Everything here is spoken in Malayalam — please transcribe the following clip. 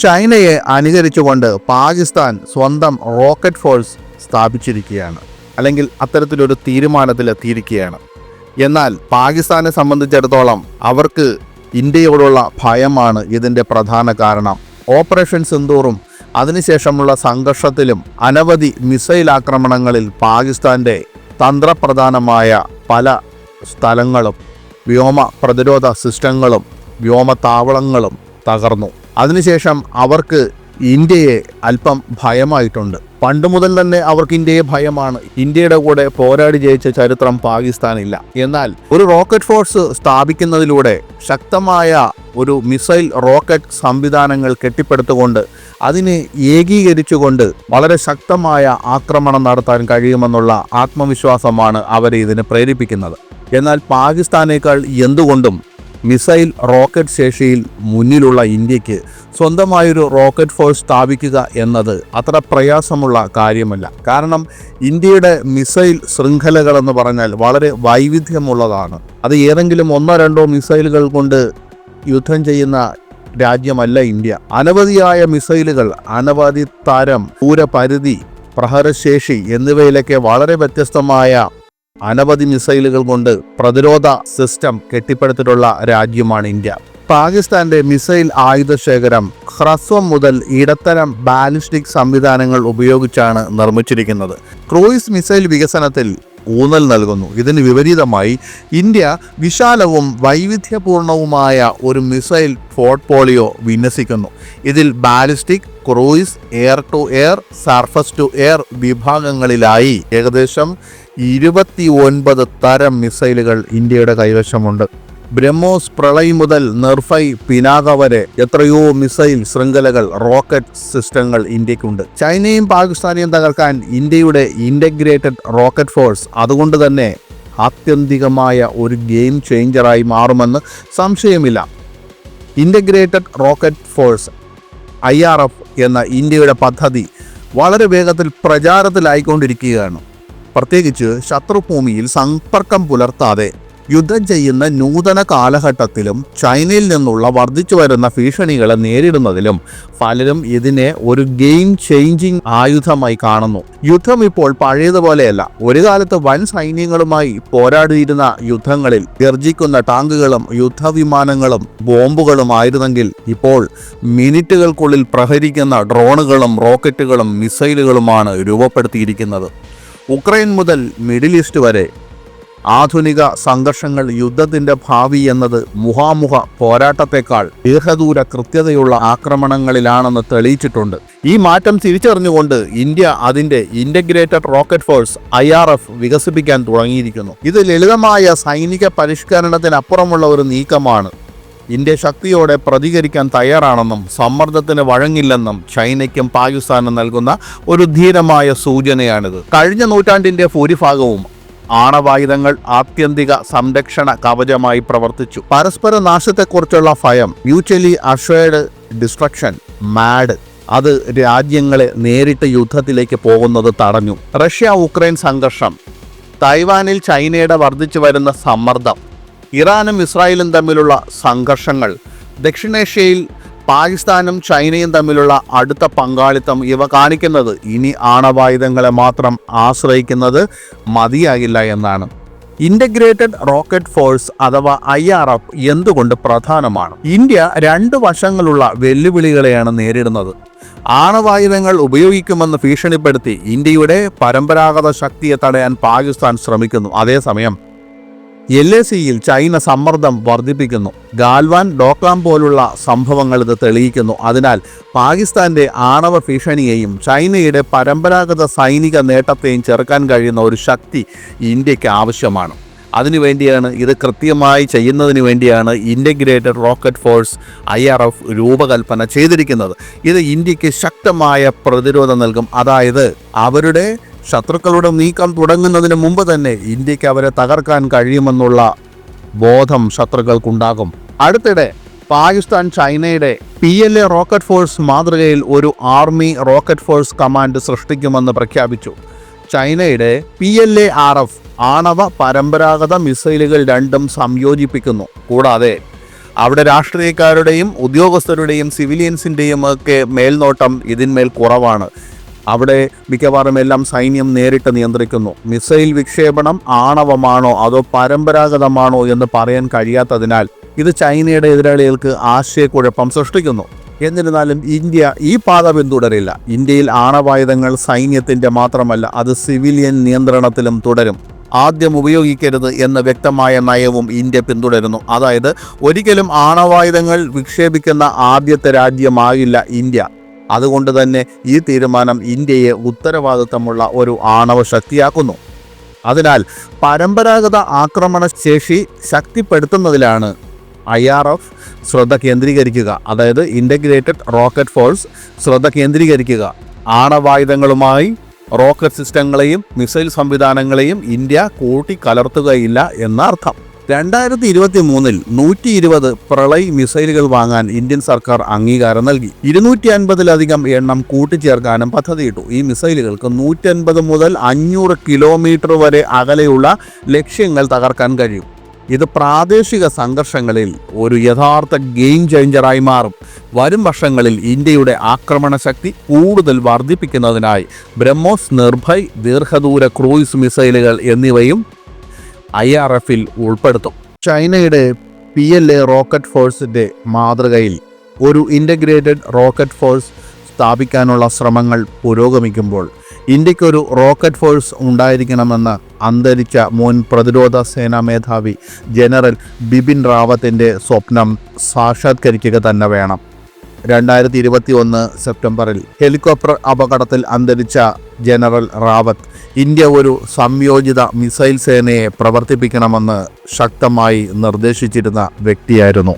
ചൈനയെ അനുകരിച്ചുകൊണ്ട് പാകിസ്ഥാൻ സ്വന്തം റോക്കറ്റ് ഫോഴ്സ് സ്ഥാപിച്ചിരിക്കുകയാണ്, അല്ലെങ്കിൽ അത്തരത്തിലൊരു തീരുമാനത്തിലെത്തിയിരിക്കുകയാണ്. എന്നാൽ പാകിസ്ഥാനെ സംബന്ധിച്ചിടത്തോളം അവർക്ക് ഇന്ത്യയോടുള്ള ഭയമാണ് ഇതിൻ്റെ പ്രധാന കാരണം. ഓപ്പറേഷൻ സിന്ദൂറും അതിനുശേഷമുള്ള സംഘർഷത്തിലും അനവധി മിസൈൽ ആക്രമണങ്ങളിൽ പാകിസ്ഥാൻ്റെ തന്ത്രപ്രധാനമായ പല സ്ഥലങ്ങളും വ്യോമ പ്രതിരോധ സിസ്റ്റങ്ങളും വ്യോമതാവളങ്ങളും തകർന്നു. അതിനുശേഷം അവർക്ക് ഇന്ത്യയെ അല്പം ഭയമായിട്ടുണ്ട്. പണ്ട് മുതൽ തന്നെ അവർക്ക് ഇന്ത്യയെ ഭയമാണ്. ഇന്ത്യയുടെ കൂടെ പോരാടി ജയിച്ച ചരിത്രം പാകിസ്ഥാനില്ല. എന്നാൽ ഒരു റോക്കറ്റ് ഫോഴ്സ് സ്ഥാപിക്കുന്നതിലൂടെ ശക്തമായ ഒരു മിസൈൽ റോക്കറ്റ് സംവിധാനങ്ങൾ കെട്ടിപ്പടുത്തുകൊണ്ട് അതിനെ ഏകീകരിച്ചുകൊണ്ട് വളരെ ശക്തമായ ആക്രമണം നടത്താൻ കഴിയുമെന്നുള്ള ആത്മവിശ്വാസമാണ് അവരെ ഇതിന് പ്രേരിപ്പിക്കുന്നത്. എന്നാൽ പാകിസ്ഥാനേക്കാൾ എന്തുകൊണ്ടും മിസൈൽ റോക്കറ്റ് ശേഷിയിൽ മുന്നിലുള്ള ഇന്ത്യക്ക് സ്വന്തമായൊരു റോക്കറ്റ് ഫോഴ്സ് സ്ഥാപിക്കുക എന്നത് അത്ര പ്രയാസമുള്ള കാര്യമല്ല. കാരണം ഇന്ത്യയുടെ മിസൈൽ ശൃംഖലകളെന്ന് പറഞ്ഞാൽ വളരെ വൈവിധ്യമുള്ളതാണ്. അത് ഏതെങ്കിലും 1-2 മിസൈലുകൾ കൊണ്ട് യുദ്ധം ചെയ്യുന്ന രാജ്യമല്ല ഇന്ത്യ. അനവധിയായ മിസൈലുകൾ, അനവധി തരം, ദൂരപരിധി, പ്രഹരശേഷി എന്നിവയിലൊക്കെ വളരെ വ്യത്യസ്തമായ അനവധി മിസൈലുകൾ കൊണ്ട് പ്രതിരോധ സിസ്റ്റം കെട്ടിപ്പടുത്തിട്ടുള്ള രാജ്യമാണ് ഇന്ത്യ. പാകിസ്ഥാന്റെ മിസൈൽ ആയുധശേഖരം ഹ്രസ്വം മുതൽ ഇടത്തരം ബാലിസ്റ്റിക് സംവിധാനങ്ങൾ ഉപയോഗിച്ചാണ് നിർമ്മിച്ചിരിക്കുന്നത്. ക്രൂയിസ് മിസൈൽ വികസനത്തിൽ ഊന്നൽ നൽകുന്നു. ഇതിന് വിപരീതമായി ഇന്ത്യ വിശാലവും വൈവിധ്യപൂർണവുമായ ഒരു മിസൈൽ പോർട്ട്ഫോളിയോ വിന്യസിക്കുന്നു. ഇതിൽ ballistic, cruise, air to air, surface to air വിഭാഗങ്ങളിലായി ഏകദേശം 29 തരം മിസൈലുകൾ ഇന്ത്യയുടെ കൈവശമുണ്ട്. ബ്രഹ്മോസ്, പ്രളയ് മുതൽ നിർഭയ്, പിനാക വരെ എത്രയോ മിസൈൽ ശൃംഖലകൾ, റോക്കറ്റ് സിസ്റ്റങ്ങൾ ഇന്ത്യക്കുണ്ട്. ചൈനയും പാകിസ്ഥാനെയും തകർക്കാൻ ഇന്ത്യയുടെ ഇൻ്റഗ്രേറ്റഡ് റോക്കറ്റ് ഫോഴ്സ് അതുകൊണ്ട് തന്നെ ആത്യന്തികമായ ഒരു ഗെയിം ചേഞ്ചറായി മാറുമെന്ന് സംശയമില്ല. ഇൻ്റഗ്രേറ്റഡ് റോക്കറ്റ് ഫോഴ്സ് IRF എന്ന ഇന്ത്യയുടെ പദ്ധതി വളരെ വേഗത്തിൽ പ്രചാരത്തിലായിക്കൊണ്ടിരിക്കുകയാണ്. പ്രത്യേകിച്ച് ശത്രുഭൂമിയിൽ സമ്പർക്കം പുലർത്താതെ യുദ്ധം ചെയ്യുന്ന നൂതന കാലഘട്ടത്തിലും ചൈനയിൽ നിന്നുള്ള വർദ്ധിച്ചു വരുന്ന ഭീഷണികളെ നേരിടുന്നതിലും പലരും ഇതിനെ ഒരു ഗെയിം ചേഞ്ചിങ് ആയുധമായി കാണുന്നു. യുദ്ധം ഇപ്പോൾ പഴയതുപോലെയല്ല. ഒരു കാലത്ത് വൻ സൈന്യങ്ങളുമായി പോരാടിയിരുന്ന യുദ്ധങ്ങളിൽ ഗർജിക്കുന്ന ടാങ്കുകളും യുദ്ധവിമാനങ്ങളും ബോംബുകളും ആയിരുന്നെങ്കിൽ ഇപ്പോൾ മിനിറ്റുകൾക്കുള്ളിൽ പ്രഹരിക്കുന്ന ഡ്രോണുകളും റോക്കറ്റുകളും മിസൈലുകളുമാണ് രൂപപ്പെടുത്തിയിരിക്കുന്നത്. ഉക്രൈൻ മുതൽ മിഡിൽ ഈസ്റ്റ് വരെ ആധുനിക സംഘർഷങ്ങൾ യുദ്ധത്തിൻ്റെ ഭാവി എന്നത് മുഖാമുഖ പോരാട്ടത്തെക്കാൾ ദീർഘദൂര കൃത്യതയുള്ള ആക്രമണങ്ങളിലാണെന്ന് തെളിയിച്ചിട്ടുണ്ട്. ഈ മാറ്റം തിരിച്ചറിഞ്ഞുകൊണ്ട് ഇന്ത്യ അതിൻ്റെ ഇൻ്റഗ്രേറ്റഡ് റോക്കറ്റ് ഫോഴ്സ് IRF വികസിപ്പിക്കാൻ തുടങ്ങിയിരിക്കുന്നു. ഇത് ലളിതമായ സൈനിക പരിഷ്കരണത്തിനപ്പുറമുള്ള ഒരു നീക്കമാണ്. ഇന്ത്യ ശക്തിയോടെ പ്രതികരിക്കാൻ തയ്യാറാണെന്നും സമ്മർദ്ദത്തിന് വഴങ്ങില്ലെന്നും ചൈനയ്ക്കും പാകിസ്ഥാനും നൽകുന്ന ഒരു ധീരമായ സൂചനയാണിത്. കഴിഞ്ഞ നൂറ്റാണ്ടിൻ്റെ ഭൂരിഭാഗവും ആണവായുധങ്ങൾ ആത്യന്തിക സംരക്ഷണ കവചമായി പ്രവർത്തിച്ചു. പരസ്പര നാശത്തെക്കുറിച്ചുള്ള ഭയം, മ്യൂച്വലി അഷ്വേർഡ് ഡിസ്ട്രക്ഷൻ, MAD, അത് രാജ്യങ്ങളെ നേരിട്ട് യുദ്ധത്തിലേക്ക് പോകുന്നത് തടഞ്ഞു. റഷ്യ-ഉക്രൈൻ സംഘർഷം, തൈവാനിൽ ചൈനയുടെ വർദ്ധിച്ചു വരുന്ന സമ്മർദ്ദം, ഇറാനും ഇസ്രായേലും തമ്മിലുള്ള സംഘർഷങ്ങൾ, ദക്ഷിണേഷ്യയിൽ പാകിസ്ഥാനും ചൈനയും തമ്മിലുള്ള അടുത്ത പങ്കാളിത്തം ഇവ കാണിക്കുന്നത് ഇനി ആണവായുധങ്ങളെ മാത്രം ആശ്രയിക്കുന്നത് മതിയാകില്ല എന്നാണ്. ഇൻ്റഗ്രേറ്റഡ് റോക്കറ്റ് ഫോഴ്സ് അഥവാ IRF എന്തുകൊണ്ട് പ്രധാനമാണ്? ഇന്ത്യ 2 വശങ്ങളുള്ള വെല്ലുവിളികളെയാണ് നേരിടുന്നത്. ആണവായുധങ്ങൾ ഉപയോഗിക്കുമെന്ന് ഭീഷണിപ്പെടുത്തി ഇന്ത്യയുടെ പരമ്പരാഗത ശക്തിയെ തടയാൻ പാകിസ്ഥാൻ ശ്രമിക്കുന്നു. അതേസമയം LACയിൽ ചൈന സമ്മർദ്ദം വർദ്ധിപ്പിക്കുന്നു. ഗാൽവാൻ, ഡോക്ലാം പോലുള്ള സംഭവങ്ങൾ ഇത് തെളിയിക്കുന്നു. അതിനാൽ പാകിസ്ഥാന്റെ ആണവ ഭീഷണിയെയും ചൈനയുടെ പരമ്പരാഗത സൈനിക നേട്ടത്തെയും ചെറുക്കാൻ കഴിയുന്ന ഒരു ശക്തി ഇന്ത്യക്ക് ആവശ്യമാണ്. അതിനുവേണ്ടിയാണ് ഇത് കൃത്യമായി ചെയ്യുന്നതിന് വേണ്ടിയാണ് ഇൻ്റഗ്രേറ്റഡ് റോക്കറ്റ് ഫോഴ്സ് IRF രൂപകൽപ്പന ചെയ്തിരിക്കുന്നത്. ഇത് ഇന്ത്യക്ക് ശക്തമായ പ്രതിരോധം നൽകും. അതായത് അവരുടെ ശത്രുക്കളുടെ നീക്കം തുടങ്ങുന്നതിന് മുമ്പ് തന്നെ ഇന്ത്യക്ക് അവരെ തകർക്കാൻ കഴിയുമെന്നുള്ള ബോധം ശത്രുക്കൾക്കുണ്ടാകും. അടുത്തിടെ പാകിസ്ഥാൻ ചൈനയുടെ PLA റോക്കറ്റ് ഫോഴ്സ് മാതൃകയിൽ ഒരു ആർമി റോക്കറ്റ് ഫോഴ്സ് കമാൻഡ് സൃഷ്ടിക്കുമെന്ന് പ്രഖ്യാപിച്ചു. ചൈനയുടെ PLA-RF ആണവ പരമ്പരാഗത മിസൈലുകൾ രണ്ടും സംയോജിപ്പിക്കുന്നു. കൂടാതെ അവിടെ രാഷ്ട്രീയക്കാരുടെയും ഉദ്യോഗസ്ഥരുടെയും സിവിലിയൻസിൻ്റെയും ഒക്കെ മേൽനോട്ടം ഇതിന്മേൽ കുറവാണ്. അവിടെ മിക്കവാറും എല്ലാം സൈന്യം നേരിട്ട് നിയന്ത്രിക്കുന്നു. മിസൈൽ വിക്ഷേപണം ആണവമാണോ അതോ പരമ്പരാഗതമാണോ എന്ന് പറയാൻ കഴിയാത്തതിനാൽ ഇത് ചൈനയുടെ എതിരാളികൾക്ക് ആശയക്കുഴപ്പം സൃഷ്ടിക്കുന്നു. എന്നിരുന്നാലും ഇന്ത്യ ഈ പാത പിന്തുടരില്ല. ഇന്ത്യയിൽ ആണവായുധങ്ങൾ സൈന്യത്തിൻ്റെ മാത്രമല്ല, അത് സിവിലിയൻ നിയന്ത്രണത്തിലും തുടരും. ആദ്യം ഉപയോഗിക്കരുത് എന്ന വ്യക്തമായ നയവും ഇന്ത്യ പിന്തുടരുന്നു. അതായത് ഒരിക്കലും ആണവായുധങ്ങൾ വിക്ഷേപിക്കുന്ന ആദ്യത്തെ രാജ്യമാകില്ല ഇന്ത്യ. അതുകൊണ്ട് തന്നെ ഈ തീരുമാനം ഇന്ത്യയെ ഉത്തരവാദിത്തമുള്ള ഒരു ആണവ ശക്തിയാക്കുന്നു. അതിനാൽ പരമ്പരാഗത ആക്രമണ ശേഷി ശക്തിപ്പെടുത്തുന്നതിലാണ് IRF ശ്രദ്ധ കേന്ദ്രീകരിക്കുക. അതായത് ഇൻ്റഗ്രേറ്റഡ് റോക്കറ്റ് ഫോഴ്സ് ശ്രദ്ധ കേന്ദ്രീകരിക്കുക. ആണവായുധങ്ങളുമായി റോക്കറ്റ് സിസ്റ്റങ്ങളെയും മിസൈൽ സംവിധാനങ്ങളെയും ഇന്ത്യ കൂട്ടിക്കലർത്തുകയില്ല എന്നർത്ഥം. 2023 120 പ്രളയ് മിസൈലുകൾ വാങ്ങാൻ ഇന്ത്യൻ സർക്കാർ അംഗീകാരം നൽകി. 250-ലധികം എണ്ണം കൂട്ടിച്ചേർക്കാനും പദ്ധതിയിട്ടു. ഈ മിസൈലുകൾക്ക് 150 മുതൽ 500 കിലോമീറ്റർ വരെ അകലെയുള്ള ലക്ഷ്യങ്ങൾ തകർക്കാൻ കഴിയും. ഇത് പ്രാദേശിക സംഘർഷങ്ങളിൽ ഒരു യഥാർത്ഥ ഗെയിം ചേഞ്ചറായി മാറും. വരും വർഷങ്ങളിൽ ഇന്ത്യയുടെ ആക്രമണ ശക്തി കൂടുതൽ വർദ്ധിപ്പിക്കുന്നതിനായി ബ്രഹ്മോസ്, നിർഭയ്, ദീർഘദൂര ക്രൂയിസ് മിസൈലുകൾ എന്നിവയും IRFൽ ഉൾപ്പെടുത്തും. ചൈനയുടെ PLA റോക്കറ്റ് ഫോഴ്സിൻ്റെ മാതൃകയിൽ ഒരു ഇൻ്റഗ്രേറ്റഡ് റോക്കറ്റ് ഫോഴ്സ് സ്ഥാപിക്കാനുള്ള ശ്രമങ്ങൾ പുരോഗമിക്കുമ്പോൾ ഇന്ത്യക്കൊരു റോക്കറ്റ് ഫോഴ്സ് ഉണ്ടായിരിക്കണമെന്ന് അന്തരിച്ച മുൻ പ്രതിരോധ സേനാ മേധാവി ജനറൽ ബിപിൻ റാവത്തിൻ്റെ സ്വപ്നം സാക്ഷാത്കരിക്കുക തന്നെ വേണം. 2021 സെപ്റ്റംബറിൽ ഹെലികോപ്റ്റർ അപകടത്തിൽ അന്തരിച്ച ജനറൽ റാവത്ത് ഇന്ത്യ ഒരു സംയോജിത മിസൈൽ സേനയെ പ്രവർത്തിപ്പിക്കണമെന്ന് ശക്തമായി നിർദ്ദേശിച്ചിരുന്ന വ്യക്തിയായിരുന്നു.